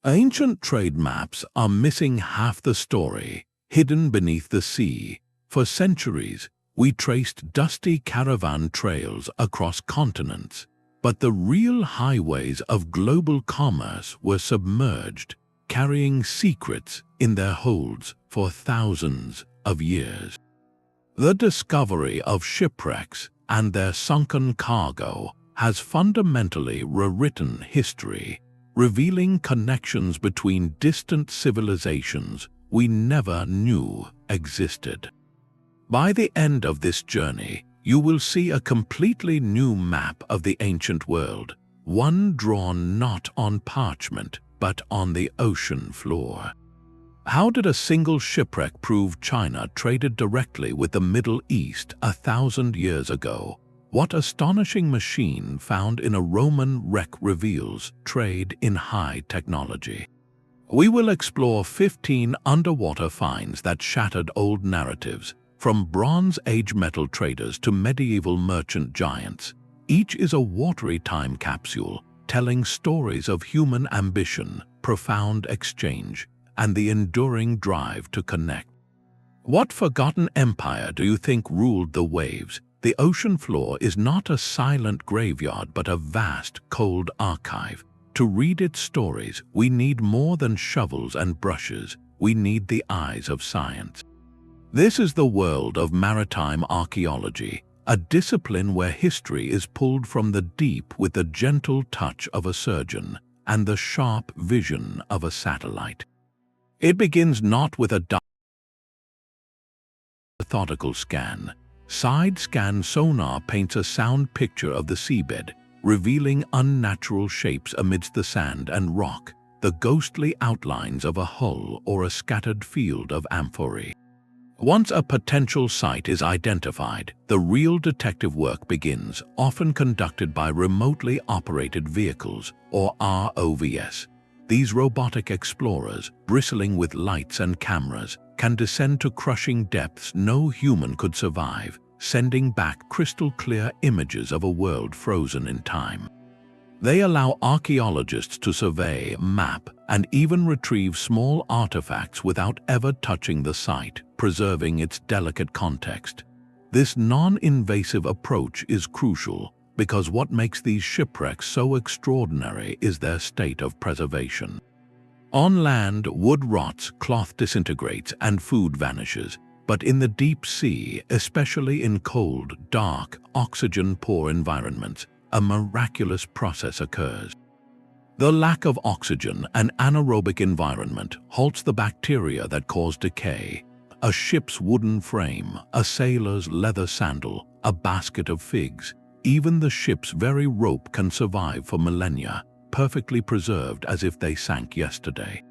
Ancient trade maps are missing half the story, hidden beneath the sea. For centuries, we traced dusty caravan trails across continents, but the real highways of global commerce were submerged, carrying secrets in their holds for thousands of years. The discovery of shipwrecks and their sunken cargo has fundamentally rewritten history, revealing connections between distant civilizations we never knew existed. By the end of this journey, you will see a completely new map of the ancient world, one drawn not on parchment but on the ocean floor. How did a single shipwreck prove China traded directly with the Middle East 1,000 years ago? What astonishing machine found in a Roman wreck reveals trade in high technology? We will explore 15 underwater finds that shattered old narratives, from Bronze Age metal traders to medieval merchant giants. Each is a watery time capsule, telling stories of human ambition, profound exchange, and the enduring drive to connect. What forgotten empire do you think ruled the waves? The ocean floor is not a silent graveyard but a vast, cold archive. To read its stories, we need more than shovels and brushes. We need the eyes of science. This is the world of maritime archaeology, a discipline where history is pulled from the deep with the gentle touch of a surgeon and the sharp vision of a satellite. It begins not with a methodical scan. Side-scan sonar paints a sound picture of the seabed, revealing unnatural shapes amidst the sand and rock, the ghostly outlines of a hull or a scattered field of amphorae. Once a potential site is identified, the real detective work begins, often conducted by remotely operated vehicles, or ROVs. These robotic explorers, bristling with lights and cameras, can descend to crushing depths no human could survive, sending back crystal-clear images of a world frozen in time. They allow archaeologists to survey, map, and even retrieve small artifacts without ever touching the site, preserving its delicate context. This non-invasive approach is crucial because what makes these shipwrecks so extraordinary is their state of preservation. On land, wood rots, cloth disintegrates, and food vanishes. But in the deep sea, especially in cold, dark, oxygen-poor environments, a miraculous process occurs. The lack of oxygen, an anaerobic environment, halts the bacteria that cause decay. A ship's wooden frame, a sailor's leather sandal, a basket of figs, even the ship's very rope can survive for millennia, perfectly preserved as if they sank yesterday.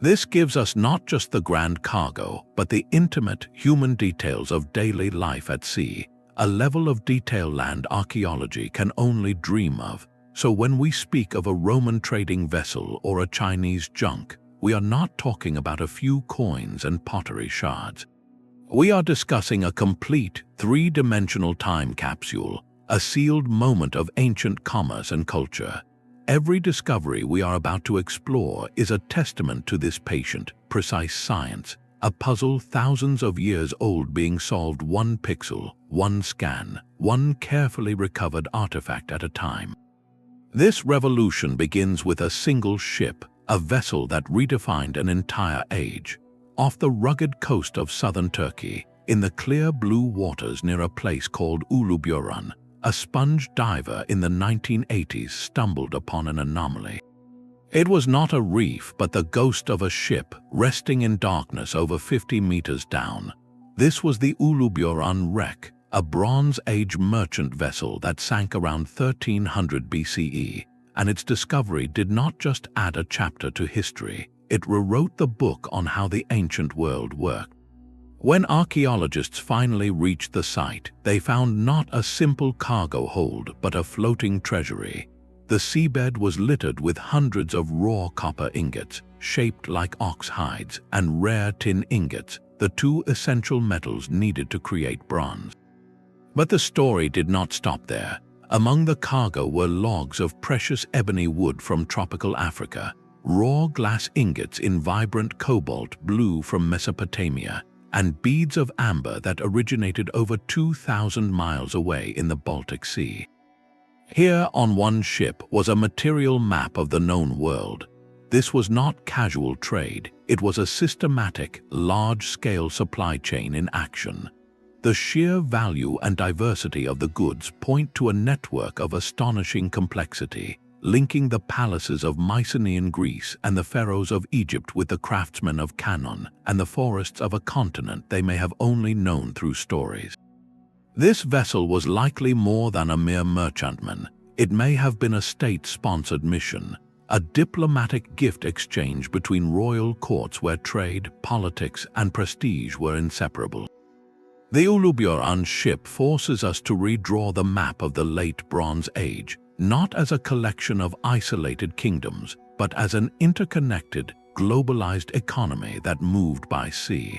This gives us not just the grand cargo, but the intimate human details of daily life at sea, a level of detail land archaeology can only dream of. So when we speak of a Roman trading vessel or a Chinese junk, we are not talking about a few coins and pottery shards. We are discussing a complete, three-dimensional time capsule, a sealed moment of ancient commerce and culture. Every discovery we are about to explore is a testament to this patient, precise science, a puzzle thousands of years old being solved one pixel, one scan, one carefully recovered artifact at a time. This revolution begins with a single ship, a vessel that redefined an entire age. Off the rugged coast of southern Turkey, in the clear blue waters near a place called Uluburun, a sponge diver in the 1980s stumbled upon an anomaly. It was not a reef but the ghost of a ship resting in darkness over 50 meters down. This was the Uluburun wreck, a Bronze Age merchant vessel that sank around 1300 BCE, and its discovery did not just add a chapter to history, it rewrote the book on how the ancient world worked. When archaeologists finally reached the site, they found not a simple cargo hold but a floating treasury. The seabed was littered with hundreds of raw copper ingots, shaped like ox hides, and rare tin ingots, the two essential metals needed to create bronze. But the story did not stop there. Among the cargo were logs of precious ebony wood from tropical Africa, raw glass ingots in vibrant cobalt blue from Mesopotamia, and beads of amber that originated over 2,000 miles away in the Baltic Sea. Here on one ship was a material map of the known world. This was not casual trade, it was a systematic, large-scale supply chain in action. The sheer value and diversity of the goods point to a network of astonishing complexity, linking the palaces of Mycenaean Greece and the pharaohs of Egypt with the craftsmen of Canaan and the forests of a continent they may have only known through stories. This vessel was likely more than a mere merchantman. It may have been a state-sponsored mission, a diplomatic gift exchange between royal courts where trade, politics, and prestige were inseparable. The Uluburun ship forces us to redraw the map of the late Bronze Age, not as a collection of isolated kingdoms, but as an interconnected, globalized economy that moved by sea.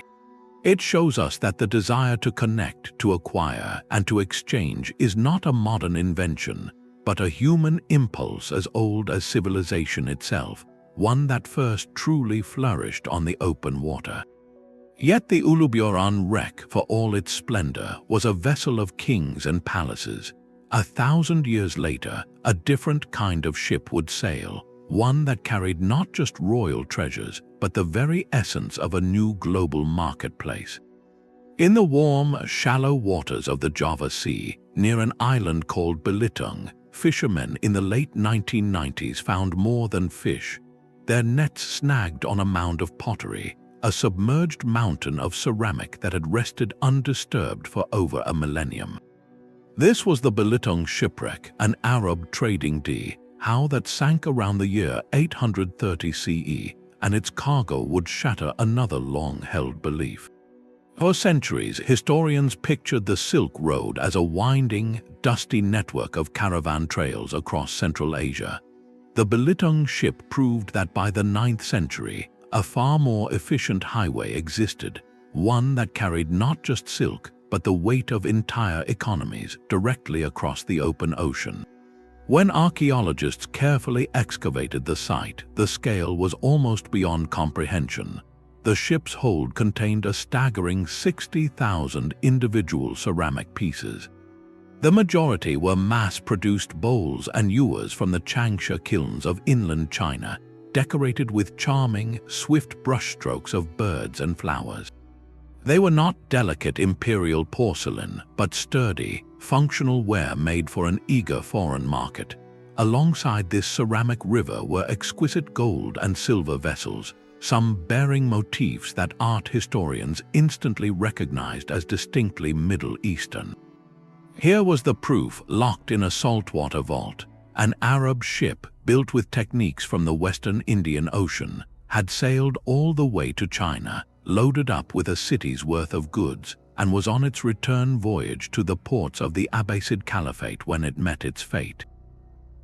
It shows us that the desire to connect, to acquire, and to exchange is not a modern invention, but a human impulse as old as civilization itself, one that first truly flourished on the open water. Yet the Uluburun wreck, for all its splendor, was a vessel of kings and palaces. 1,000 years later, a different kind of ship would sail, one that carried not just royal treasures, but the very essence of a new global marketplace. In the warm, shallow waters of the Java Sea, near an island called Belitung, fishermen in the late 1990s found more than fish. Their nets snagged on a mound of pottery, a submerged mountain of ceramic that had rested undisturbed for over a millennium. This was the Belitung Shipwreck, an Arab trading dhow that sank around the year 830 CE, and its cargo would shatter another long-held belief. For centuries, historians pictured the Silk Road as a winding, dusty network of caravan trails across Central Asia. The Belitung ship proved that by the 9th century, a far more efficient highway existed, one that carried not just silk, but the weight of entire economies directly across the open ocean. When archaeologists carefully excavated the site, the scale was almost beyond comprehension. The ship's hold contained a staggering 60,000 individual ceramic pieces. The majority were mass-produced bowls and ewers from the Changsha kilns of inland China, decorated with charming, swift brushstrokes of birds and flowers. They were not delicate imperial porcelain, but sturdy, functional ware made for an eager foreign market. Alongside this ceramic river were exquisite gold and silver vessels, some bearing motifs that art historians instantly recognized as distinctly Middle Eastern. Here was the proof locked in a saltwater vault. An Arab ship, built with techniques from the Western Indian Ocean, had sailed all the way to China, loaded up with a city's worth of goods, and was on its return voyage to the ports of the Abbasid Caliphate when it met its fate.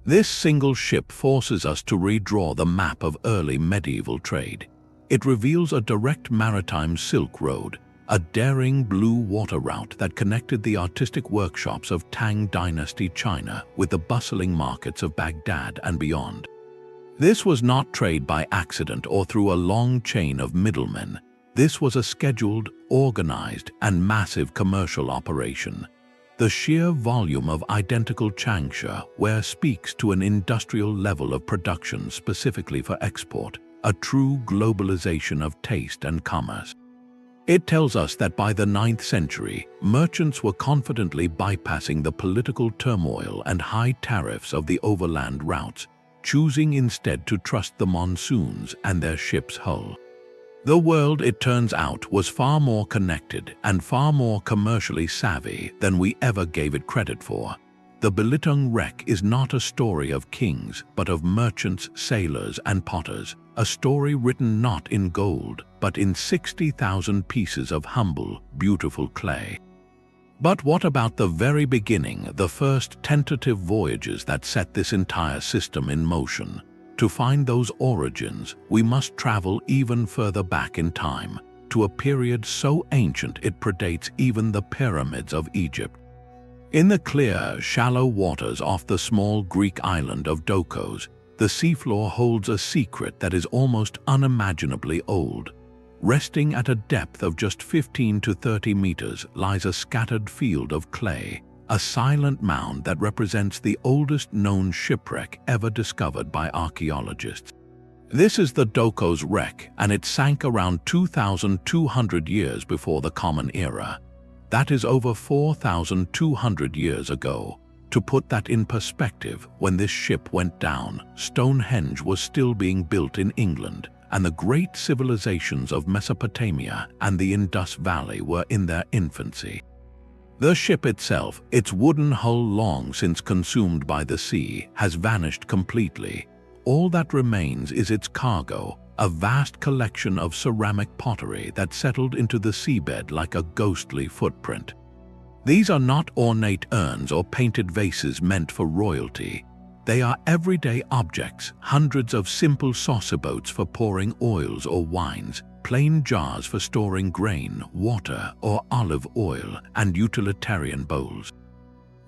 This single ship forces us to redraw the map of early medieval trade. It reveals a direct maritime Silk Road, a daring blue water route that connected the artistic workshops of Tang Dynasty China with the bustling markets of Baghdad and beyond. This was not trade by accident or through a long chain of middlemen. This was a scheduled, organized, and massive commercial operation. The sheer volume of identical Changsha ware speaks to an industrial level of production specifically for export, a true globalization of taste and commerce. It tells us that by the 9th century, merchants were confidently bypassing the political turmoil and high tariffs of the overland routes, choosing instead to trust the monsoons and their ship's hull. The world, it turns out, was far more connected and far more commercially savvy than we ever gave it credit for. The Belitung wreck is not a story of kings, but of merchants, sailors, and potters, a story written not in gold, but in 60,000 pieces of humble, beautiful clay. But what about the very beginning, the first tentative voyages that set this entire system in motion? To find those origins, we must travel even further back in time, to a period so ancient it predates even the pyramids of Egypt. In the clear, shallow waters off the small Greek island of Dokos, the seafloor holds a secret that is almost unimaginably old. Resting at a depth of just 15 to 30 meters lies a scattered field of clay, a silent mound that represents the oldest known shipwreck ever discovered by archaeologists. This is the Dokos wreck, and it sank around 2,200 years before the Common Era. That is over 4,200 years ago. To put that in perspective, when this ship went down, Stonehenge was still being built in England, and the great civilizations of Mesopotamia and the Indus Valley were in their infancy. The ship itself, its wooden hull long since consumed by the sea, has vanished completely. All that remains is its cargo, a vast collection of ceramic pottery that settled into the seabed like a ghostly footprint. These are not ornate urns or painted vases meant for royalty. They are everyday objects, hundreds of simple saucer boats for pouring oils or wines, plain jars for storing grain, water, or olive oil, and utilitarian bowls.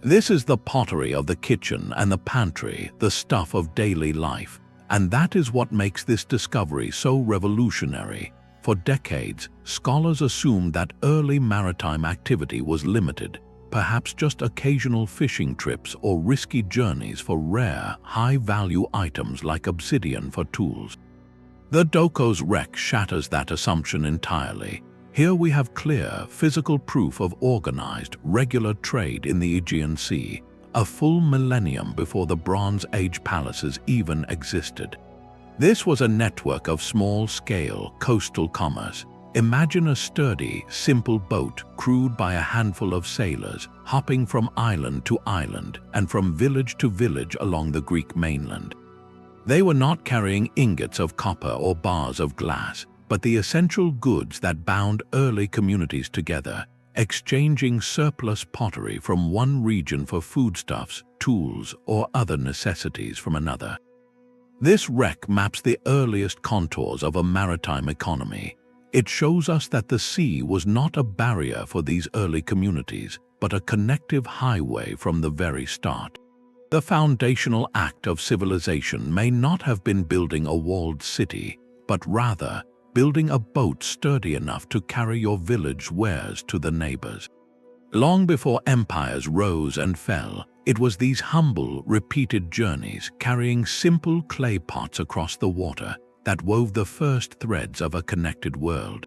This is the pottery of the kitchen and the pantry, the stuff of daily life, and that is what makes this discovery so revolutionary. For decades, scholars assumed that early maritime activity was limited, perhaps just occasional fishing trips or risky journeys for rare, high-value items like obsidian for tools. The Dokos wreck shatters that assumption entirely. Here we have clear, physical proof of organized, regular trade in the Aegean Sea, a full millennium before the Bronze Age palaces even existed. This was a network of small-scale coastal commerce. Imagine a sturdy, simple boat crewed by a handful of sailors, hopping from island to island and from village to village along the Greek mainland. They were not carrying ingots of copper or bars of glass, but the essential goods that bound early communities together, exchanging surplus pottery from one region for foodstuffs, tools, or other necessities from another. This wreck maps the earliest contours of a maritime economy. It shows us that the sea was not a barrier for these early communities, but a connective highway from the very start. The foundational act of civilization may not have been building a walled city, but rather building a boat sturdy enough to carry your village wares to the neighbors. Long before empires rose and fell, it was these humble, repeated journeys carrying simple clay pots across the water that wove the first threads of a connected world.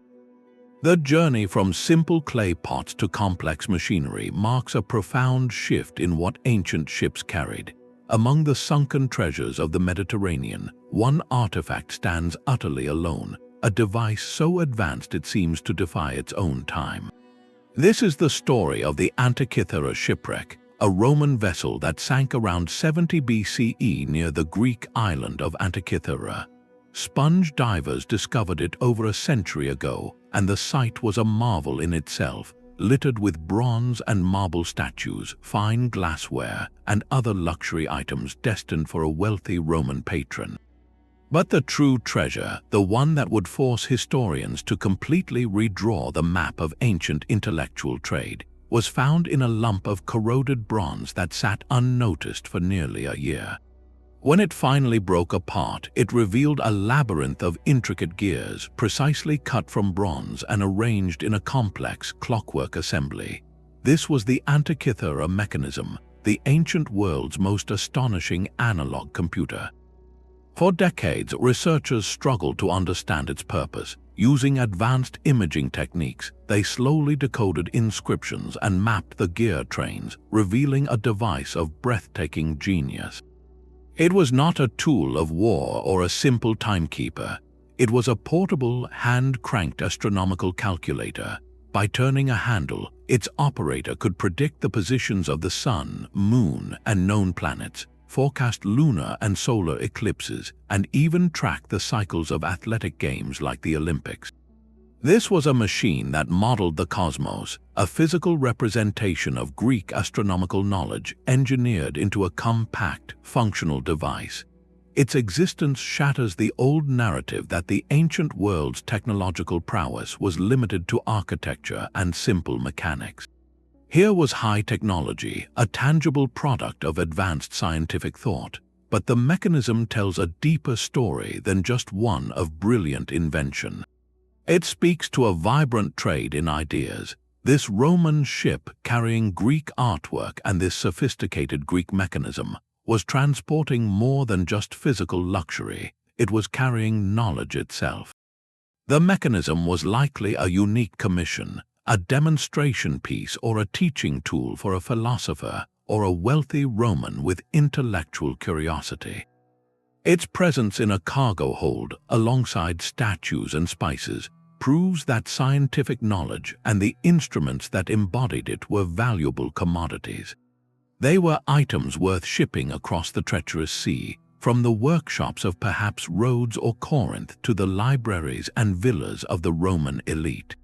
The journey from simple clay pots to complex machinery marks a profound shift in what ancient ships carried. Among the sunken treasures of the Mediterranean, one artifact stands utterly alone, a device so advanced it seems to defy its own time. This is the story of the Antikythera shipwreck, a Roman vessel that sank around 70 BCE near the Greek island of Antikythera. Sponge divers discovered it over a century ago, and the site was a marvel in itself, littered with bronze and marble statues, fine glassware, and other luxury items destined for a wealthy Roman patron. But the true treasure, the one that would force historians to completely redraw the map of ancient intellectual trade, was found in a lump of corroded bronze that sat unnoticed for nearly a year. When it finally broke apart, it revealed a labyrinth of intricate gears, precisely cut from bronze and arranged in a complex clockwork assembly. This was the Antikythera Mechanism, the ancient world's most astonishing analog computer. For decades, researchers struggled to understand its purpose. Using advanced imaging techniques, they slowly decoded inscriptions and mapped the gear trains, revealing a device of breathtaking genius. It was not a tool of war or a simple timekeeper. It was a portable, hand-cranked astronomical calculator. By turning a handle, its operator could predict the positions of the sun, moon, and known planets, forecast lunar and solar eclipses, and even track the cycles of athletic games like the Olympics. This was a machine that modeled the cosmos, a physical representation of Greek astronomical knowledge engineered into a compact, functional device. Its existence shatters the old narrative that the ancient world's technological prowess was limited to architecture and simple mechanics. Here was high technology, a tangible product of advanced scientific thought. but the mechanism tells a deeper story than just one of brilliant invention. It speaks to a vibrant trade in ideas. This Roman ship carrying Greek artwork and this sophisticated Greek mechanism was transporting more than just physical luxury. It was carrying knowledge itself. The mechanism was likely a unique commission, a demonstration piece or a teaching tool for a philosopher or a wealthy Roman with intellectual curiosity. Its presence in a cargo hold alongside statues and spices proves that scientific knowledge and the instruments that embodied it were valuable commodities. They were items worth shipping across the treacherous sea, from the workshops of perhaps Rhodes or Corinth to the libraries and villas of the Roman elite.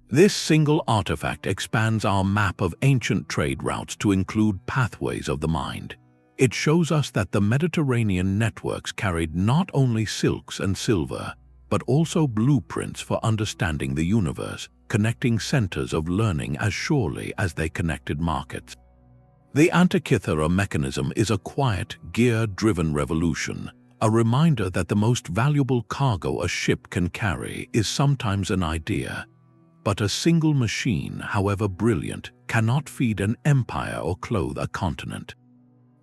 This single artifact expands our map of ancient trade routes to include pathways of the mind. It shows us that the Mediterranean networks carried not only silks and silver, but also blueprints for understanding the universe, connecting centers of learning as surely as they connected markets. The Antikythera Mechanism is a quiet, gear-driven revolution, a reminder that the most valuable cargo a ship can carry is sometimes an idea. But a single machine, however brilliant, cannot feed an empire or clothe a continent.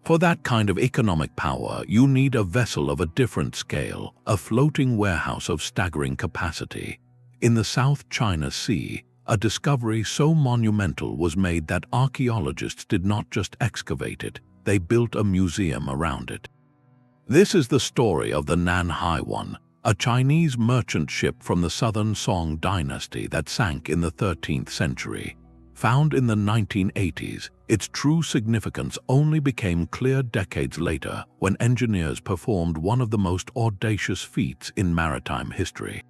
For that kind of economic power, you need a vessel of a different scale, a floating warehouse of staggering capacity. In the South China Sea, a discovery so monumental was made that archaeologists did not just excavate it, they built a museum around it. This is the story of the Nanhai One, a Chinese merchant ship from the southern Song Dynasty that sank in the 13th century. Found in the 1980s, its true significance only became clear decades later when engineers performed one of the most audacious feats in maritime history.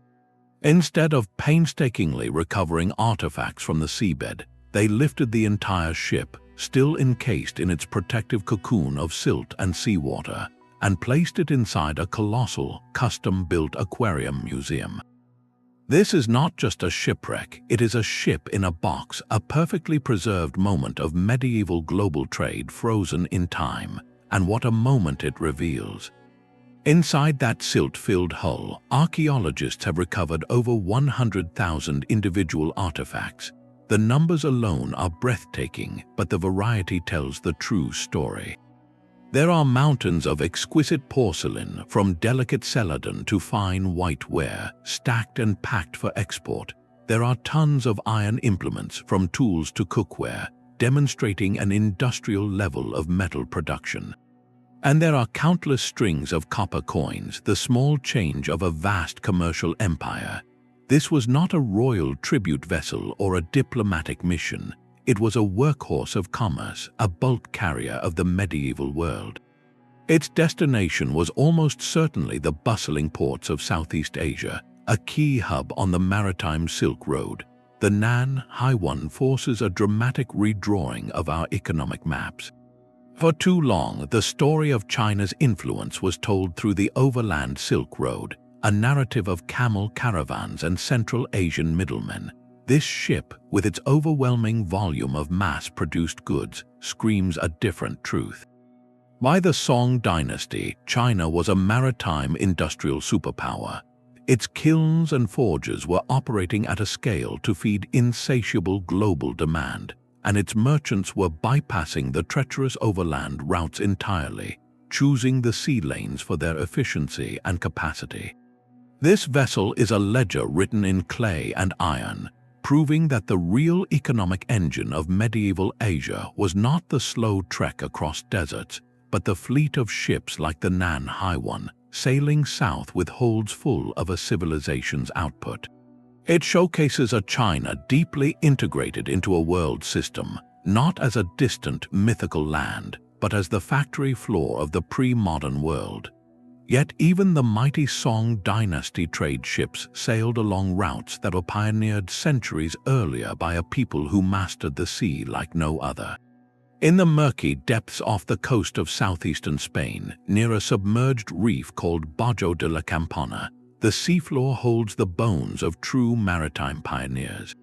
Instead of painstakingly recovering artifacts from the seabed, they lifted the entire ship, still encased in its protective cocoon of silt and seawater, and placed it inside a colossal, custom-built aquarium museum. This is not just a shipwreck, it is a ship in a box, a perfectly preserved moment of medieval global trade frozen in time, and what a moment it reveals. Inside that silt-filled hull, archaeologists have recovered over 100,000 individual artifacts. The numbers alone are breathtaking, but the variety tells the true story. There are mountains of exquisite porcelain, from delicate celadon to fine whiteware, stacked and packed for export. There are tons of iron implements, from tools to cookware, demonstrating an industrial level of metal production. And there are countless strings of copper coins, the small change of a vast commercial empire. This was not a royal tribute vessel or a diplomatic mission. It was a workhorse of commerce, a bulk carrier of the medieval world. Its destination was almost certainly the bustling ports of Southeast Asia, a key hub on the Maritime Silk Road. The Nanhai One forces a dramatic redrawing of our economic maps. For too long, the story of China's influence was told through the overland Silk Road, a narrative of camel caravans and Central Asian middlemen. This ship, with its overwhelming volume of mass-produced goods, screams a different truth. By the Song Dynasty, China was a maritime industrial superpower. Its kilns and forges were operating at a scale to feed insatiable global demand, and its merchants were bypassing the treacherous overland routes entirely, choosing the sea lanes for their efficiency and capacity. This vessel is a ledger written in clay and iron, proving that the real economic engine of medieval Asia was not the slow trek across deserts, but the fleet of ships like the Nanhai One, sailing south with holds full of a civilization's output. It showcases a China deeply integrated into a world system, not as a distant, mythical land, but as the factory floor of the pre-modern world. Yet even the mighty Song Dynasty trade ships sailed along routes that were pioneered centuries earlier by a people who mastered the sea like no other. In the murky depths off the coast of southeastern Spain, near a submerged reef called Bajo de la Campana, the seafloor holds the bones of true maritime pioneers.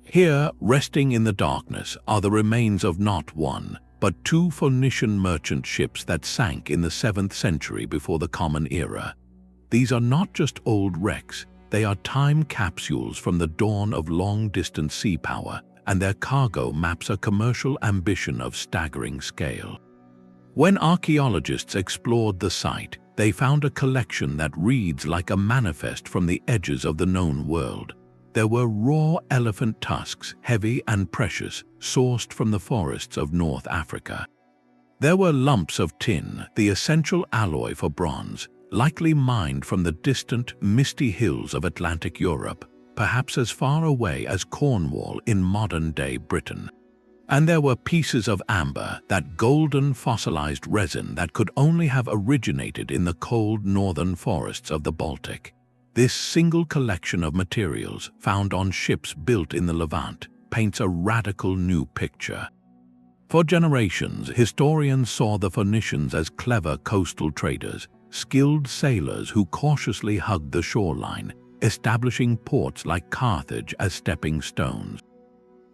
Here, resting in the darkness, are the remains of not one, but two Phoenician merchant ships that sank in the 7th century before the Common Era. These are not just old wrecks, they are time capsules from the dawn of long-distance sea power, and their cargo maps a commercial ambition of staggering scale. When archaeologists explored the site, they found a collection that reads like a manifest from the edges of the known world. There were raw elephant tusks, heavy and precious, sourced from the forests of North Africa. There were lumps of tin, the essential alloy for bronze, likely mined from the distant, misty hills of Atlantic Europe, perhaps as far away as Cornwall in modern-day Britain. And there were pieces of amber, that golden fossilized resin that could only have originated in the cold northern forests of the Baltic. This single collection of materials, found on ships built in the Levant, paints a radical new picture. For generations, historians saw the Phoenicians as clever coastal traders, skilled sailors who cautiously hugged the shoreline, establishing ports like Carthage as stepping stones.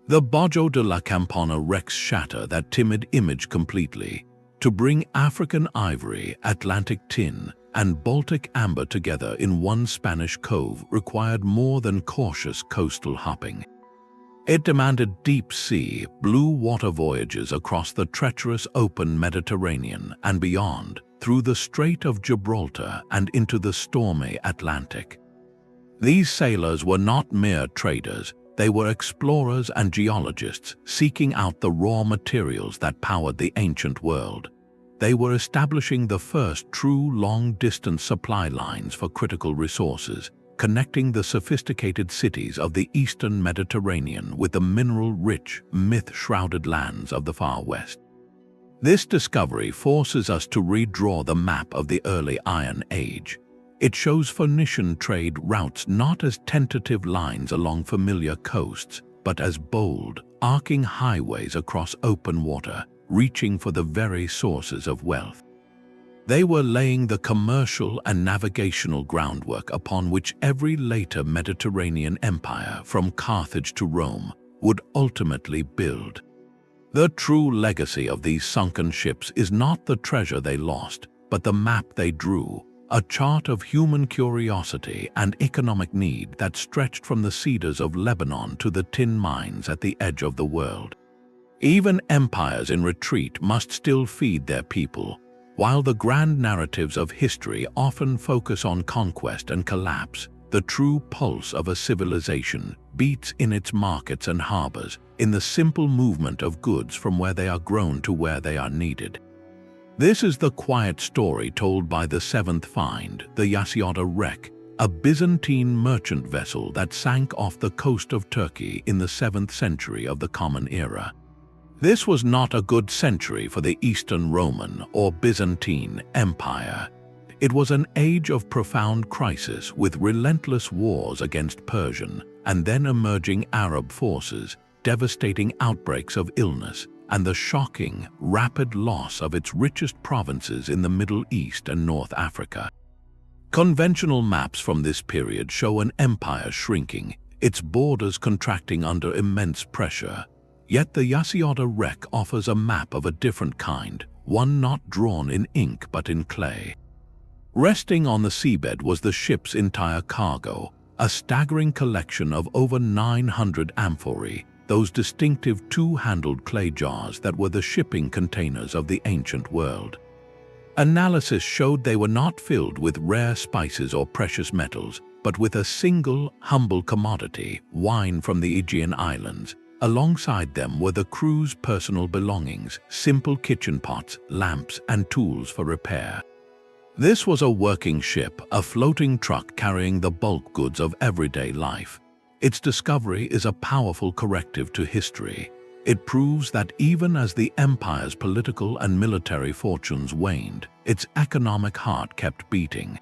The Bajo de la Campana wrecks shatter that timid image completely. To bring African ivory, Atlantic tin, and Baltic amber together in one Spanish cove required more than cautious coastal hopping. It demanded deep-sea, blue-water voyages across the treacherous open Mediterranean and beyond, through the Strait of Gibraltar and into the stormy Atlantic. These sailors were not mere traders, they were explorers and geologists seeking out the raw materials that powered the ancient world. They were establishing the first true long-distance supply lines for critical resources, connecting the sophisticated cities of the eastern Mediterranean with the mineral-rich, myth-shrouded lands of the far west. This discovery forces us to redraw the map of the early Iron Age. It shows Phoenician trade routes not as tentative lines along familiar coasts, but as bold, arcing highways across open water, reaching for the very sources of wealth. They were laying the commercial and navigational groundwork upon which every later Mediterranean empire, from Carthage to Rome, would ultimately build. The true legacy of these sunken ships is not the treasure they lost, but the map they drew, a chart of human curiosity and economic need that stretched from the cedars of Lebanon to the tin mines at the edge of the world. Even empires in retreat must still feed their people. While the grand narratives of history often focus on conquest and collapse, the true pulse of a civilization beats in its markets and harbors, in the simple movement of goods from where they are grown to where they are needed. This is the quiet story told by the seventh find, the Yassıada wreck, a Byzantine merchant vessel that sank off the coast of Turkey in the 7th century of the Common Era. This was not a good century for the Eastern Roman or Byzantine Empire. It was an age of profound crisis with relentless wars against Persian and then emerging Arab forces, devastating outbreaks of illness, and the shocking, rapid loss of its richest provinces in the Middle East and North Africa. Conventional maps from this period show an empire shrinking, its borders contracting under immense pressure. Yet the Yassıada wreck offers a map of a different kind, one not drawn in ink but in clay. Resting on the seabed was the ship's entire cargo, a staggering collection of over 900 amphorae, those distinctive two-handled clay jars that were the shipping containers of the ancient world. Analysis showed they were not filled with rare spices or precious metals, but with a single, humble commodity, wine from the Aegean islands. Alongside them were the crew's personal belongings, simple kitchen pots, lamps, and tools for repair. This was a working ship, a floating truck carrying the bulk goods of everyday life. Its discovery is a powerful corrective to history. It proves that even as the empire's political and military fortunes waned, its economic heart kept beating.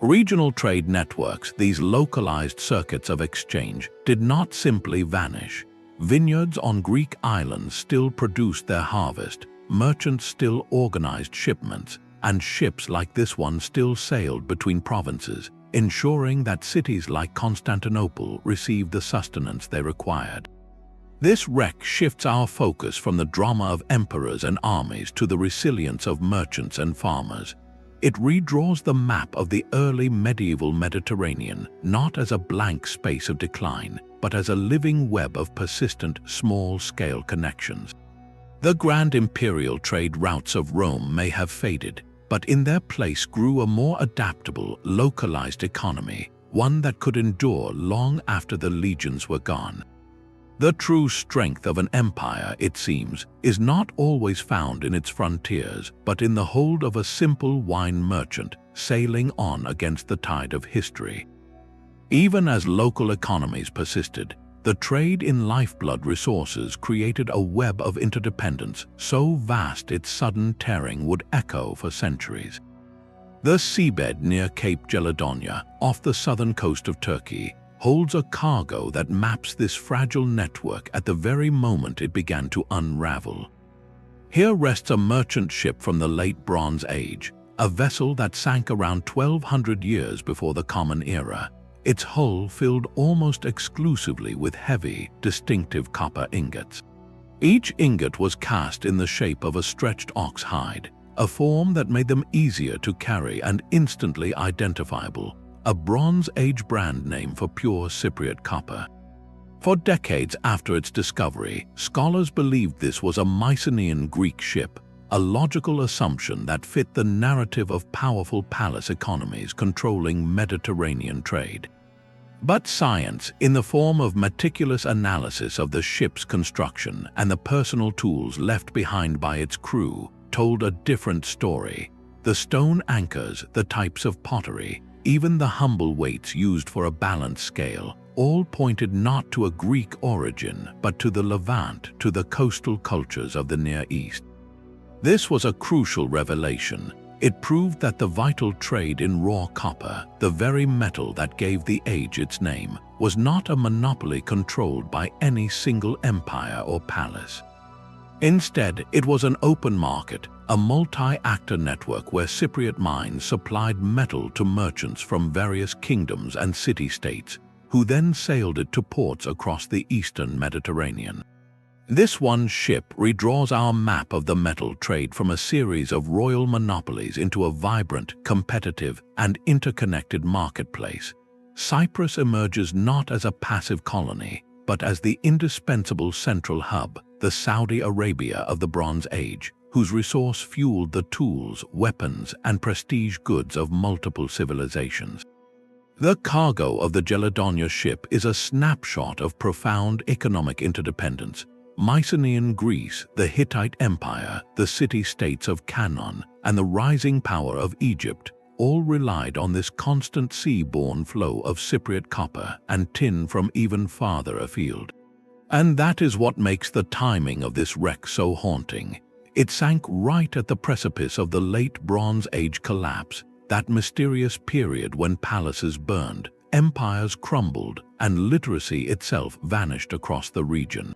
Regional trade networks, these localized circuits of exchange, did not simply vanish. Vineyards on Greek islands still produced their harvest, merchants still organized shipments, and ships like this one still sailed between provinces, ensuring that cities like Constantinople received the sustenance they required. This wreck shifts our focus from the drama of emperors and armies to the resilience of merchants and farmers. It redraws the map of the early medieval Mediterranean not as a blank space of decline, but as a living web of persistent, small-scale connections. The grand imperial trade routes of Rome may have faded, but in their place grew a more adaptable, localized economy, one that could endure long after the legions were gone. The true strength of an empire, it seems, is not always found in its frontiers, but in the hold of a simple wine merchant sailing on against the tide of history. Even as local economies persisted, the trade in lifeblood resources created a web of interdependence so vast its sudden tearing would echo for centuries. The seabed near Cape Gelidonya, off the southern coast of Turkey, holds a cargo that maps this fragile network at the very moment it began to unravel. Here rests a merchant ship from the late Bronze Age, a vessel that sank around 1200 years before the Common Era, its hull filled almost exclusively with heavy, distinctive copper ingots. Each ingot was cast in the shape of a stretched ox hide, a form that made them easier to carry and instantly identifiable, a Bronze Age brand name for pure Cypriot copper. For decades after its discovery, scholars believed this was a Mycenaean Greek ship, a logical assumption that fit the narrative of powerful palace economies controlling Mediterranean trade. But science, in the form of meticulous analysis of the ship's construction and the personal tools left behind by its crew, told a different story. The stone anchors, the types of pottery, even the humble weights used for a balance scale, all pointed not to a Greek origin, but to the Levant, to the coastal cultures of the Near East. This was a crucial revelation. It proved that the vital trade in raw copper, the very metal that gave the age its name, was not a monopoly controlled by any single empire or palace. Instead, it was an open market, a multi-actor network where Cypriot mines supplied metal to merchants from various kingdoms and city-states, who then sailed it to ports across the eastern Mediterranean. This one ship redraws our map of the metal trade from a series of royal monopolies into a vibrant, competitive, and interconnected marketplace. Cyprus emerges not as a passive colony, but as the indispensable central hub, the Saudi Arabia of the Bronze Age, whose resource fueled the tools, weapons, and prestige goods of multiple civilizations. The cargo of the Gelidonya ship is a snapshot of profound economic interdependence. Mycenaean Greece, the Hittite Empire, the city-states of Canaan, and the rising power of Egypt all relied on this constant sea-borne flow of Cypriot copper and tin from even farther afield. And that is what makes the timing of this wreck so haunting. It sank right at the precipice of the late Bronze Age collapse, that mysterious period when palaces burned, empires crumbled, and literacy itself vanished across the region.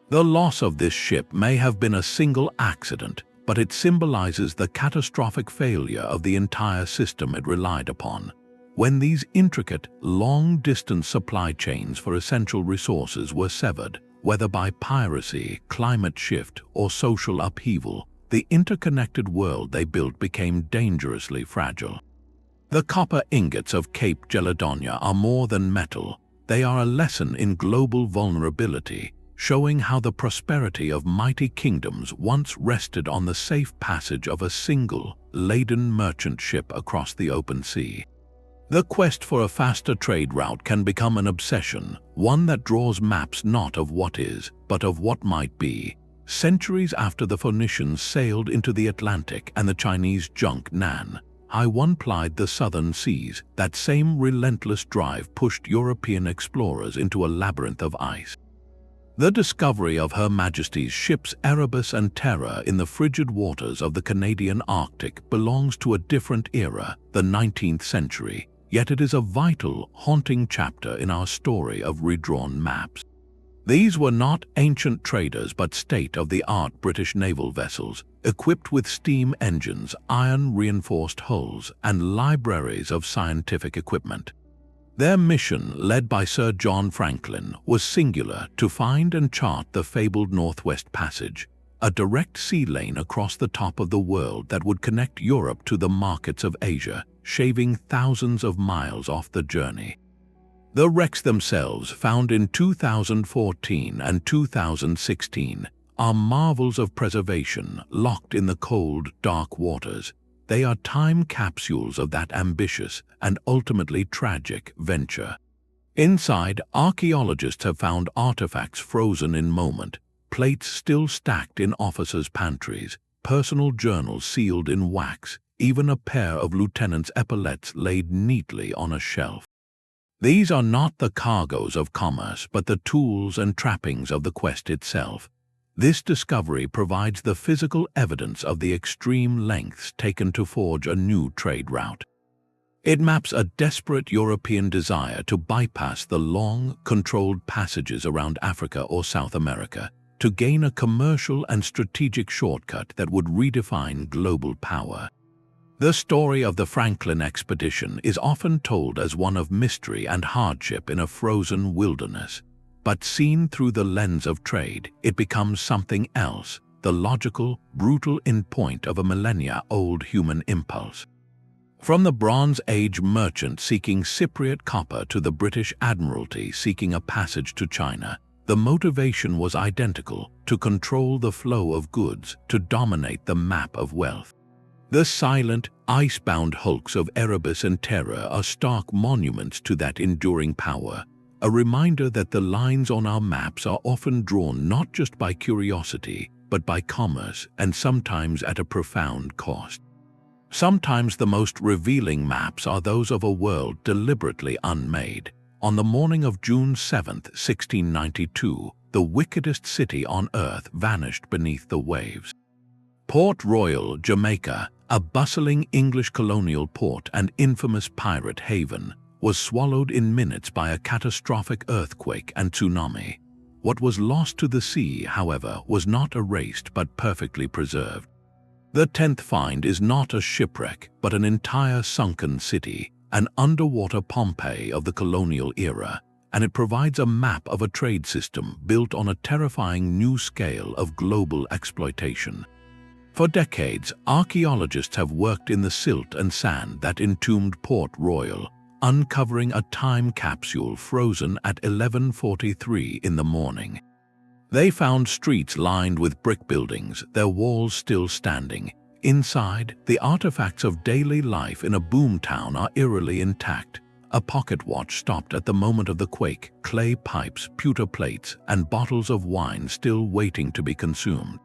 The loss of this ship may have been a single accident, but it symbolizes the catastrophic failure of the entire system it relied upon. When these intricate, long-distance supply chains for essential resources were severed, whether by piracy, climate shift, or social upheaval, the interconnected world they built became dangerously fragile. The copper ingots of Cape Gelidonya are more than metal. They are a lesson in global vulnerability, showing how the prosperity of mighty kingdoms once rested on the safe passage of a single, laden merchant ship across the open sea. The quest for a faster trade route can become an obsession, one that draws maps not of what is, but of what might be. Centuries after the Phoenicians sailed into the Atlantic and the Chinese junk Nanhai One plied the southern seas, that same relentless drive pushed European explorers into a labyrinth of ice. The discovery of Her Majesty's ships Erebus and Terror in the frigid waters of the Canadian Arctic belongs to a different era, the 19th century, yet it is a vital, haunting chapter in our story of redrawn maps. These were not ancient traders but state-of-the-art British naval vessels, equipped with steam engines, iron-reinforced hulls, and libraries of scientific equipment. Their mission, led by Sir John Franklin, was singular: to find and chart the fabled Northwest Passage, a direct sea lane across the top of the world that would connect Europe to the markets of Asia, shaving thousands of miles off the journey. The wrecks themselves, found in 2014 and 2016, are marvels of preservation locked in the cold, dark waters. They are time capsules of that ambitious and ultimately tragic venture. Inside, archaeologists have found artifacts frozen in moment, plates still stacked in officers' pantries, personal journals sealed in wax, even a pair of lieutenants' epaulets laid neatly on a shelf. These are not the cargoes of commerce, but the tools and trappings of the quest itself. This discovery provides the physical evidence of the extreme lengths taken to forge a new trade route. It maps a desperate European desire to bypass the long, controlled passages around Africa or South America, to gain a commercial and strategic shortcut that would redefine global power. The story of the Franklin expedition is often told as one of mystery and hardship in a frozen wilderness. But seen through the lens of trade, it becomes something else: the logical, brutal endpoint of a millennia-old human impulse. From the Bronze Age merchant seeking Cypriot copper to the British Admiralty seeking a passage to China, the motivation was identical: to control the flow of goods, to dominate the map of wealth. The silent, ice-bound hulks of Erebus and Terror are stark monuments to that enduring power, a reminder that the lines on our maps are often drawn not just by curiosity, but by commerce, and sometimes at a profound cost. Sometimes the most revealing maps are those of a world deliberately unmade. On the morning of June 7, 1692, the wickedest city on earth vanished beneath the waves. Port Royal, Jamaica, a bustling English colonial port and infamous pirate haven, was swallowed in minutes by a catastrophic earthquake and tsunami. What was lost to the sea, however, was not erased but perfectly preserved. The 10th find is not a shipwreck, but an entire sunken city, an underwater Pompeii of the colonial era, and it provides a map of a trade system built on a terrifying new scale of global exploitation. For decades, archaeologists have worked in the silt and sand that entombed Port Royal, uncovering a time capsule frozen at 11:43 in the morning. They found streets lined with brick buildings, their walls still standing. Inside, the artifacts of daily life in a boomtown are eerily intact. A pocket watch stopped at the moment of the quake, clay pipes, pewter plates, and bottles of wine still waiting to be consumed.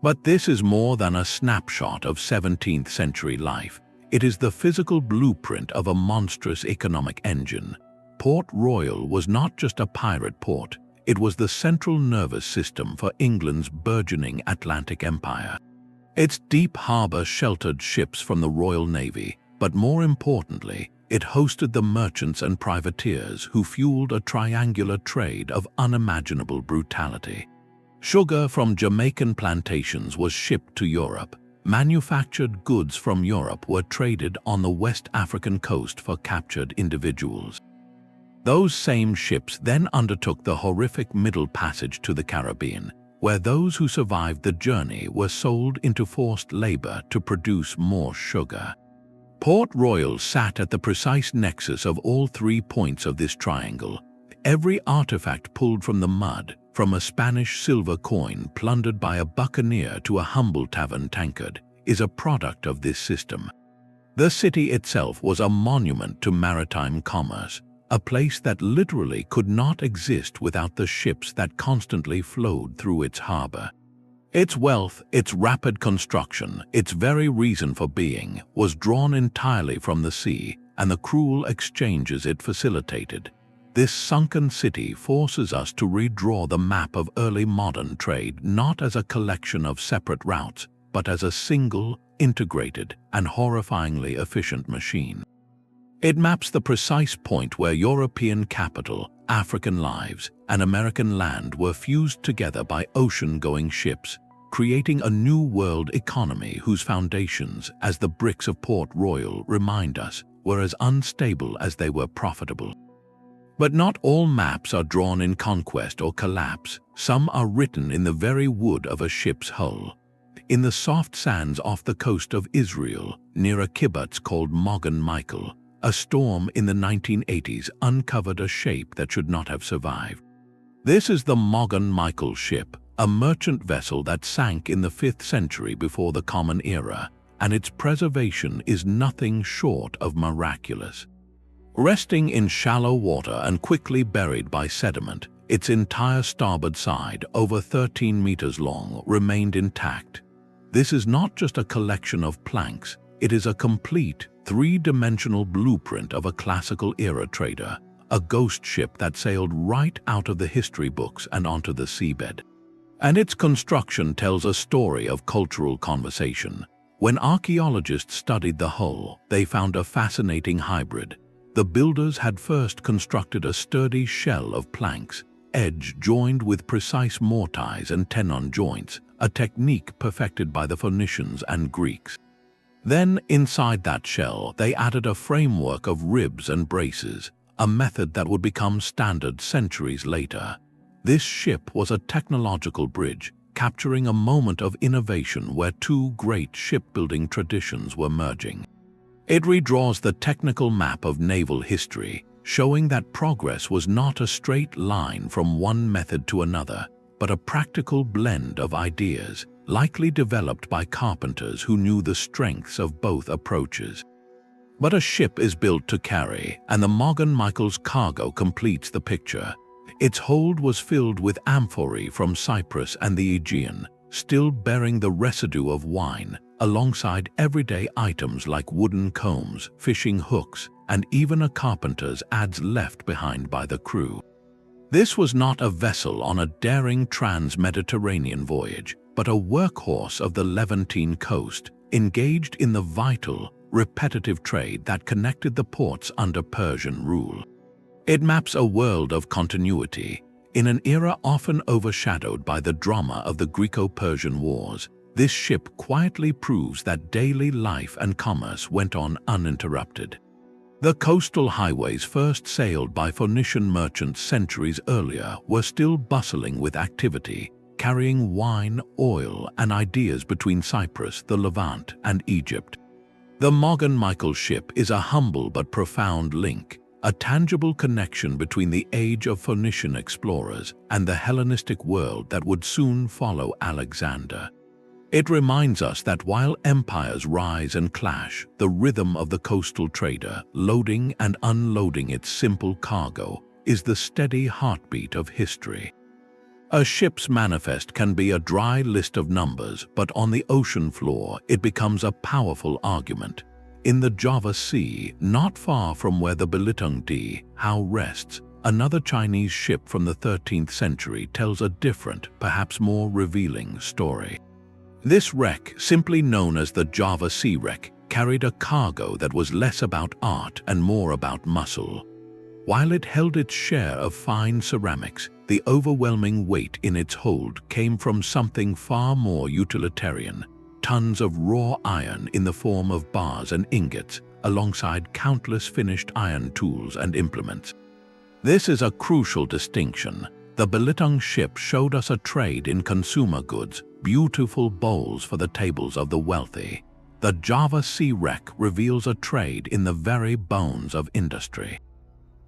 But this is more than a snapshot of 17th century life. It is the physical blueprint of a monstrous economic engine. Port Royal was not just a pirate port, it was the central nervous system for England's burgeoning Atlantic Empire. Its deep harbor sheltered ships from the Royal Navy, but more importantly, it hosted the merchants and privateers who fueled a triangular trade of unimaginable brutality. Sugar from Jamaican plantations was shipped to Europe. Manufactured goods from Europe were traded on the West African coast for captured individuals. Those same ships then undertook the horrific Middle Passage to the Caribbean, where those who survived the journey were sold into forced labor to produce more sugar. Port Royal sat at the precise nexus of all 3 points of this triangle. Every artifact pulled from the mud, from a Spanish silver coin plundered by a buccaneer to a humble tavern tankard, is a product of this system. The city itself was a monument to maritime commerce, a place that literally could not exist without the ships that constantly flowed through its harbor. Its wealth, its rapid construction, its very reason for being, was drawn entirely from the sea and the cruel exchanges it facilitated. This sunken city forces us to redraw the map of early modern trade not as a collection of separate routes, but as a single, integrated, and horrifyingly efficient machine. It maps the precise point where European capital, African lives, and American land were fused together by ocean-going ships, creating a new world economy whose foundations, as the bricks of Port Royal remind us, were as unstable as they were profitable. But not all maps are drawn in conquest or collapse. Some are written in the very wood of a ship's hull. In the soft sands off the coast of Israel, near a kibbutz called Magen Michael, a storm in the 1980s uncovered a shape that should not have survived. This is the Magen Michael ship, a merchant vessel that sank in the 5th century before the Common Era, and its preservation is nothing short of miraculous. Resting in shallow water and quickly buried by sediment, its entire starboard side, over 13 meters long, remained intact. This is not just a collection of planks, it is a complete, three-dimensional blueprint of a classical era trader, a ghost ship that sailed right out of the history books and onto the seabed. And its construction tells a story of cultural conversation. When archaeologists studied the hull, they found a fascinating hybrid. The builders had first constructed a sturdy shell of planks, edge-joined with precise mortise and tenon joints, a technique perfected by the Phoenicians and Greeks. Then, inside that shell, they added a framework of ribs and braces, a method that would become standard centuries later. This ship was a technological bridge, capturing a moment of innovation where two great shipbuilding traditions were merging. It redraws the technical map of naval history, showing that progress was not a straight line from one method to another, but a practical blend of ideas, likely developed by carpenters who knew the strengths of both approaches. But a ship is built to carry, and the Magen Michael's cargo completes the picture. Its hold was filled with amphorae from Cyprus and the Aegean, still bearing the residue of wine, alongside everyday items like wooden combs, fishing hooks, and even a carpenter's adze left behind by the crew. This was not a vessel on a daring trans-Mediterranean voyage, but a workhorse of the Levantine coast, engaged in the vital, repetitive trade that connected the ports under Persian rule. It maps a world of continuity. In an era often overshadowed by the drama of the Greco-Persian Wars, this ship quietly proves that daily life and commerce went on uninterrupted. The coastal highways first sailed by Phoenician merchants centuries earlier were still bustling with activity, carrying wine, oil, and ideas between Cyprus, the Levant, and Egypt. The Magen Michael ship is a humble but profound link, a tangible connection between the age of Phoenician explorers and the Hellenistic world that would soon follow Alexander. It reminds us that while empires rise and clash, the rhythm of the coastal trader, loading and unloading its simple cargo, is the steady heartbeat of history. A ship's manifest can be a dry list of numbers, but on the ocean floor it becomes a powerful argument. In the Java Sea, not far from where the Belitung Dhow rests, another Chinese ship from the 13th century tells a different, perhaps more revealing story. This wreck, simply known as the Java Sea Wreck, carried a cargo that was less about art and more about muscle. While it held its share of fine ceramics, the overwhelming weight in its hold came from something far more utilitarian: tons of raw iron in the form of bars and ingots, alongside countless finished iron tools and implements. This is a crucial distinction. The Belitung ship showed us a trade in consumer goods, beautiful bowls for the tables of the wealthy. The Java Sea Wreck reveals a trade in the very bones of industry.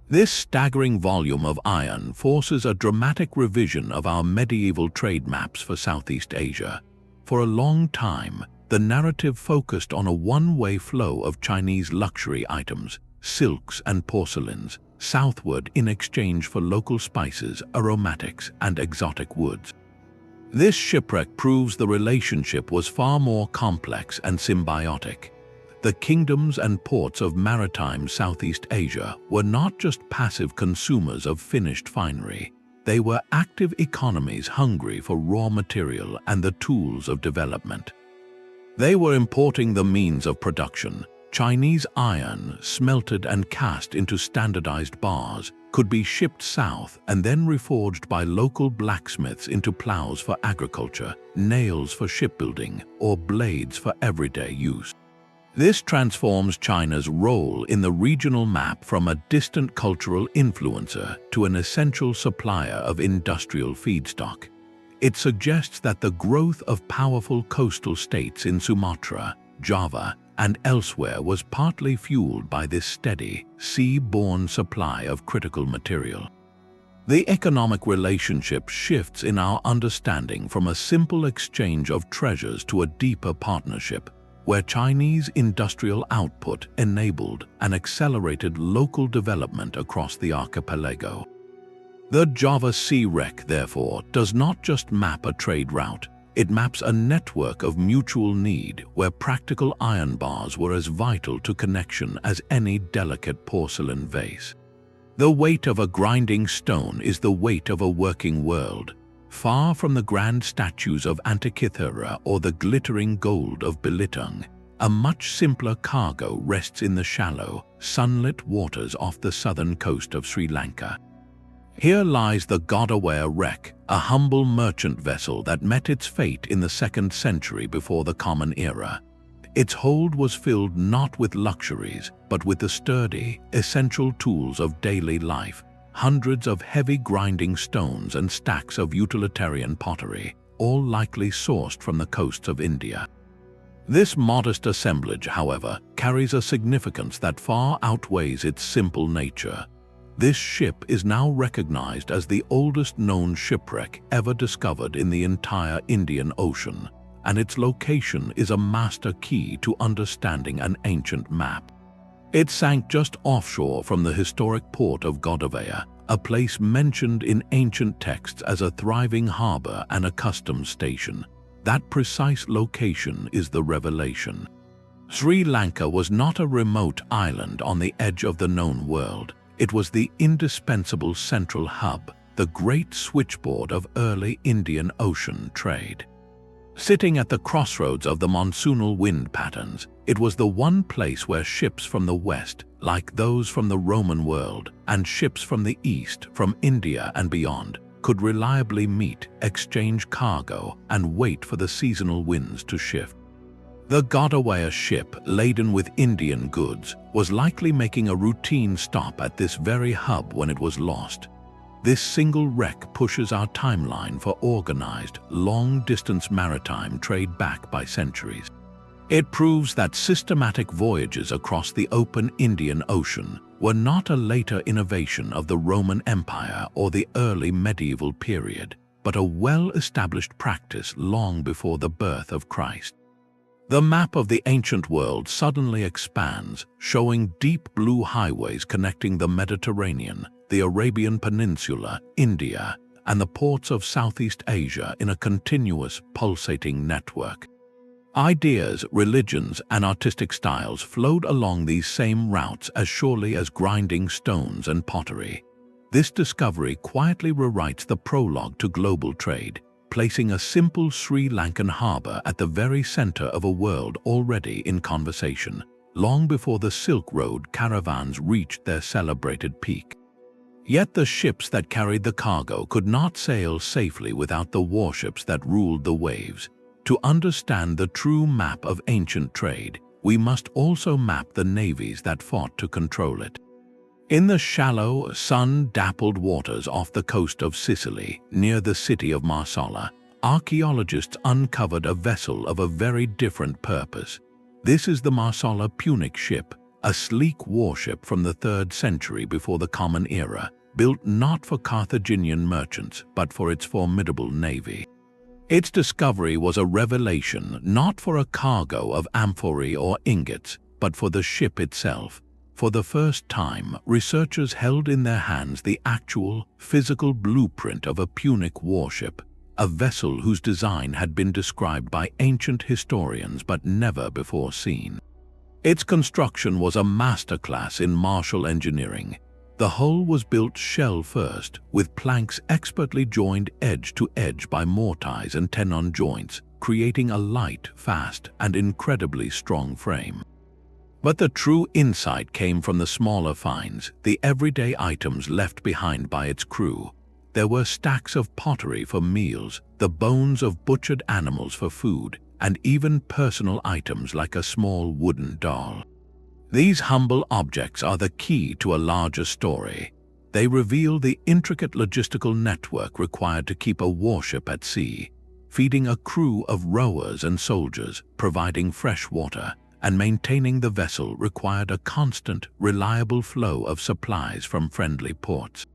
This staggering volume of iron forces a dramatic revision of our medieval trade maps for Southeast Asia. For a long time, the narrative focused on a one-way flow of Chinese luxury items, silks and porcelains, southward in exchange for local spices, aromatics, and exotic woods. This shipwreck proves the relationship was far more complex and symbiotic. The kingdoms and ports of maritime Southeast Asia were not just passive consumers of finished finery. They were active economies hungry for raw material and the tools of development. They were importing the means of production. Chinese iron, smelted and cast into standardized bars, could be shipped south and then reforged by local blacksmiths into plows for agriculture, nails for shipbuilding, or blades for everyday use. This transforms China's role in the regional map from a distant cultural influencer to an essential supplier of industrial feedstock. It suggests that the growth of powerful coastal states in Sumatra, Java, and elsewhere was partly fueled by this steady, sea-borne supply of critical material. The economic relationship shifts in our understanding from a simple exchange of treasures to a deeper partnership, where Chinese industrial output enabled and accelerated local development across the archipelago. The Java Sea Wreck, therefore, does not just map a trade route. It maps a network of mutual need where practical iron bars were as vital to connection as any delicate porcelain vase. The weight of a grinding stone is the weight of a working world. Far from the grand statues of Antikythera or the glittering gold of Belitung, a much simpler cargo rests in the shallow, sunlit waters off the southern coast of Sri Lanka. Here lies the Gelidonya wreck, a humble merchant vessel that met its fate in the 2nd century before the Common Era. Its hold was filled not with luxuries, but with the sturdy, essential tools of daily life, hundreds of heavy grinding stones and stacks of utilitarian pottery, all likely sourced from the coasts of India. This modest assemblage, however, carries a significance that far outweighs its simple nature. This ship is now recognized as the oldest known shipwreck ever discovered in the entire Indian Ocean, and its location is a master key to understanding an ancient map. It sank just offshore from the historic port of Gelidonya, a place mentioned in ancient texts as a thriving harbor and a customs station. That precise location is the revelation. Sri Lanka was not a remote island on the edge of the known world. It was the indispensable central hub, the great switchboard of early Indian Ocean trade. Sitting at the crossroads of the monsoonal wind patterns, it was the one place where ships from the west, like those from the Roman world, and ships from the east, from India and beyond, could reliably meet, exchange cargo, and wait for the seasonal winds to shift. The Gelidonya ship, laden with Indian goods, was likely making a routine stop at this very hub when it was lost. This single wreck pushes our timeline for organized, long-distance maritime trade back by centuries. It proves that systematic voyages across the open Indian Ocean were not a later innovation of the Roman Empire or the early medieval period, but a well-established practice long before the birth of Christ. The map of the ancient world suddenly expands, showing deep blue highways connecting the Mediterranean, the Arabian Peninsula, India, and the ports of Southeast Asia in a continuous, pulsating network. Ideas, religions, and artistic styles flowed along these same routes as surely as grinding stones and pottery. This discovery quietly rewrites the prologue to global trade, placing a simple Sri Lankan harbor at the very center of a world already in conversation, long before the Silk Road caravans reached their celebrated peak. Yet the ships that carried the cargo could not sail safely without the warships that ruled the waves. To understand the true map of ancient trade, we must also map the navies that fought to control it. In the shallow, sun-dappled waters off the coast of Sicily, near the city of Marsala, archaeologists uncovered a vessel of a very different purpose. This is the Marsala Punic ship, a sleek warship from the 3rd century before the Common Era, built not for Carthaginian merchants but for its formidable navy. Its discovery was a revelation not for a cargo of amphorae or ingots, but for the ship itself. For the first time, researchers held in their hands the actual, physical blueprint of a Punic warship, a vessel whose design had been described by ancient historians but never before seen. Its construction was a masterclass in martial engineering. The hull was built shell first, with planks expertly joined edge to edge by mortise and tenon joints, creating a light, fast, and incredibly strong frame. But the true insight came from the smaller finds, the everyday items left behind by its crew. There were stacks of pottery for meals, the bones of butchered animals for food, and even personal items like a small wooden doll. These humble objects are the key to a larger story. They reveal the intricate logistical network required to keep a warship at sea, feeding a crew of rowers and soldiers, providing fresh water, and maintaining the vessel required a constant, reliable flow of supplies from friendly ports.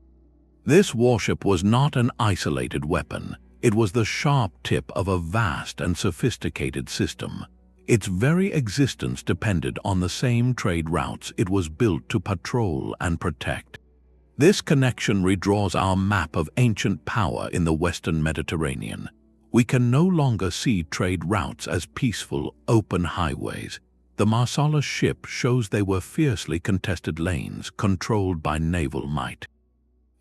This warship was not an isolated weapon. It was the sharp tip of a vast and sophisticated system. Its very existence depended on the same trade routes it was built to patrol and protect. This connection redraws our map of ancient power in the Western Mediterranean. We can no longer see trade routes as peaceful, open highways. The Marsala ship shows they were fiercely contested lanes controlled by naval might.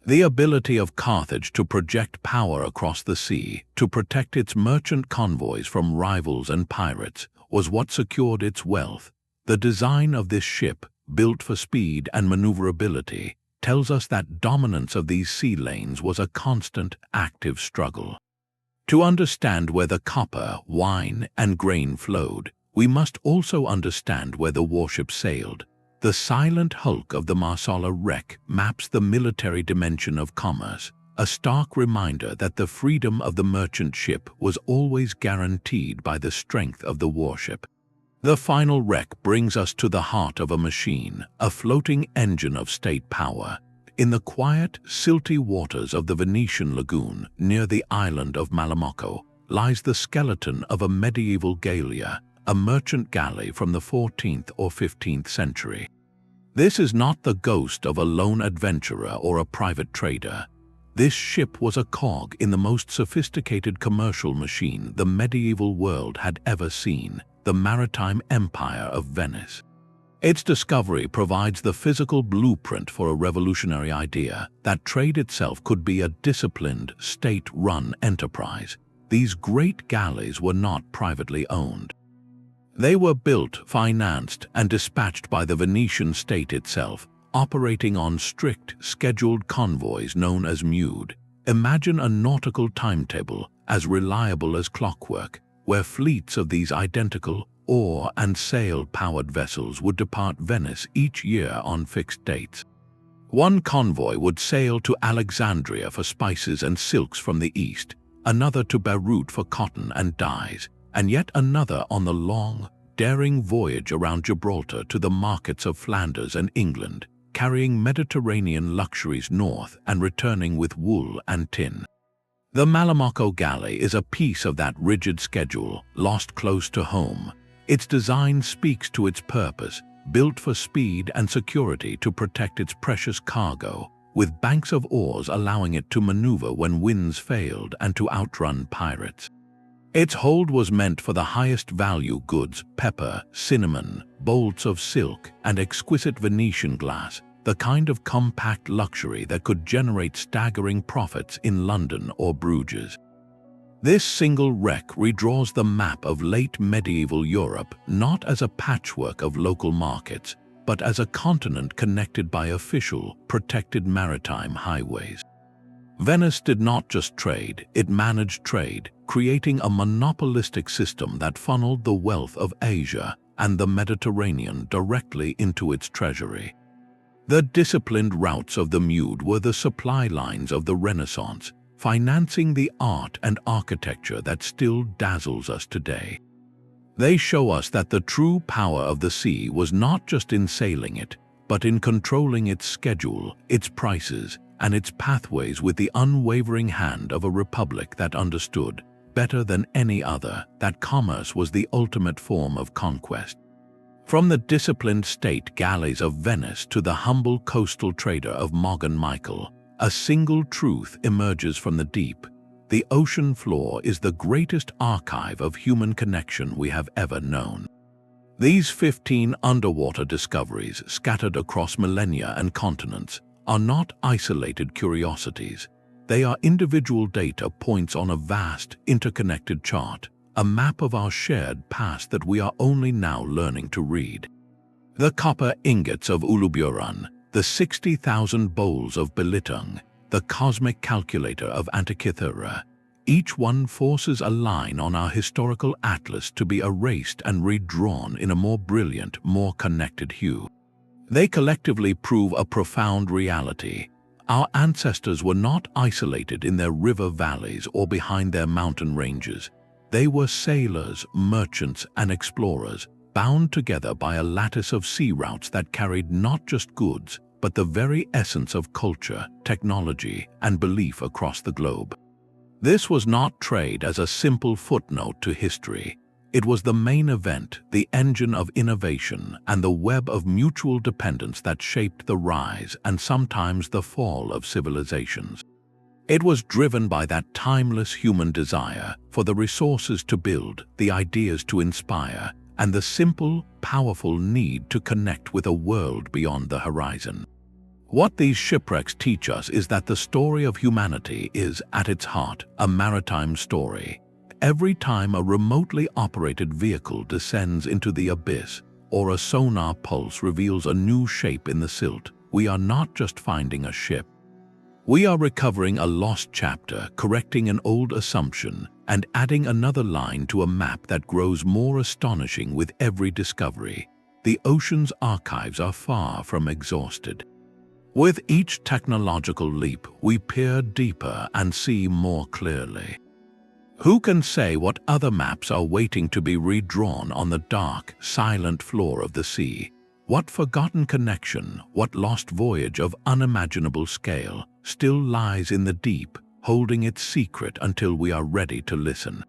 The ability of Carthage to project power across the sea, to protect its merchant convoys from rivals and pirates, was what secured its wealth. The design of this ship, built for speed and maneuverability, tells us that dominance of these sea lanes was a constant, active struggle. To understand where the copper, wine, and grain flowed, we must also understand where the warship sailed. The silent hulk of the Marsala wreck maps the military dimension of commerce, a stark reminder that the freedom of the merchant ship was always guaranteed by the strength of the warship. The final wreck brings us to the heart of a machine, a floating engine of state power. In the quiet, silty waters of the Venetian lagoon near the island of Malamocco lies the skeleton of a medieval galea, a merchant galley from the 14th or 15th century. This is not the ghost of a lone adventurer or a private trader. This ship was a cog in the most sophisticated commercial machine the medieval world had ever seen, the Maritime Empire of Venice. Its discovery provides the physical blueprint for a revolutionary idea that trade itself could be a disciplined, state-run enterprise. These great galleys were not privately owned. They were built, financed, and dispatched by the Venetian state itself, operating on strict, scheduled convoys known as mude. Imagine a nautical timetable as reliable as clockwork, where fleets of these identical oar and sail-powered vessels would depart Venice each year on fixed dates. One convoy would sail to Alexandria for spices and silks from the east, another to Beirut for cotton and dyes, and yet another on the long, daring voyage around Gibraltar to the markets of Flanders and England, carrying Mediterranean luxuries north and returning with wool and tin. The Malamocco galley is a piece of that rigid schedule, lost close to home. Its design speaks to its purpose, built for speed and security to protect its precious cargo, with banks of oars allowing it to maneuver when winds failed and to outrun pirates. Its hold was meant for the highest value goods: pepper, cinnamon, bolts of silk, and exquisite Venetian glass, the kind of compact luxury that could generate staggering profits in London or Bruges. This single wreck redraws the map of late medieval Europe not as a patchwork of local markets, but as a continent connected by official, protected maritime highways. Venice did not just trade, it managed trade, creating a monopolistic system that funneled the wealth of Asia and the Mediterranean directly into its treasury. The disciplined routes of the Mude were the supply lines of the Renaissance, financing the art and architecture that still dazzles us today. They show us that the true power of the sea was not just in sailing it, but in controlling its schedule, its prices, and its pathways with the unwavering hand of a republic that understood, better than any other, that commerce was the ultimate form of conquest. From the disciplined state galleys of Venice to the humble coastal trader of Moggan Michael, a single truth emerges from the deep: the ocean floor is the greatest archive of human connection we have ever known. These 15 underwater discoveries, scattered across millennia and continents, are not isolated curiosities. They are individual data points on a vast, interconnected chart, a map of our shared past that we are only now learning to read. The copper ingots of Uluburun, the 60,000 bowls of Belitung, the cosmic calculator of Antikythera. Each one forces a line on our historical atlas to be erased and redrawn in a more brilliant, more connected hue. They collectively prove a profound reality. Our ancestors were not isolated in their river valleys or behind their mountain ranges. They were sailors, merchants, and explorers, bound together by a lattice of sea routes that carried not just goods, but the very essence of culture, technology, and belief across the globe. This was not trade as a simple footnote to history. It was the main event, the engine of innovation, and the web of mutual dependence that shaped the rise and sometimes the fall of civilizations. It was driven by that timeless human desire for the resources to build, the ideas to inspire, and the simple, powerful need to connect with a world beyond the horizon. What these shipwrecks teach us is that the story of humanity is, at its heart, a maritime story. Every time a remotely operated vehicle descends into the abyss, or a sonar pulse reveals a new shape in the silt, we are not just finding a ship. We are recovering a lost chapter, correcting an old assumption, and adding another line to a map that grows more astonishing with every discovery. The ocean's archives are far from exhausted. With each technological leap, we peer deeper and see more clearly. Who can say what other maps are waiting to be redrawn on the dark, silent floor of the sea? What forgotten connection, what lost voyage of unimaginable scale still lies in the deep, holding its secret until we are ready to listen?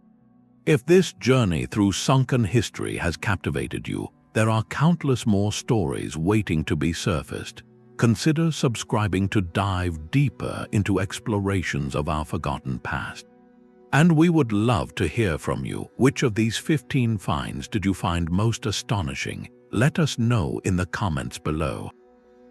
If this journey through sunken history has captivated you, there are countless more stories waiting to be surfaced. Consider subscribing to dive deeper into explorations of our forgotten past. And we would love to hear from you. Which of these 15 finds did you find most astonishing? Let us know in the comments below.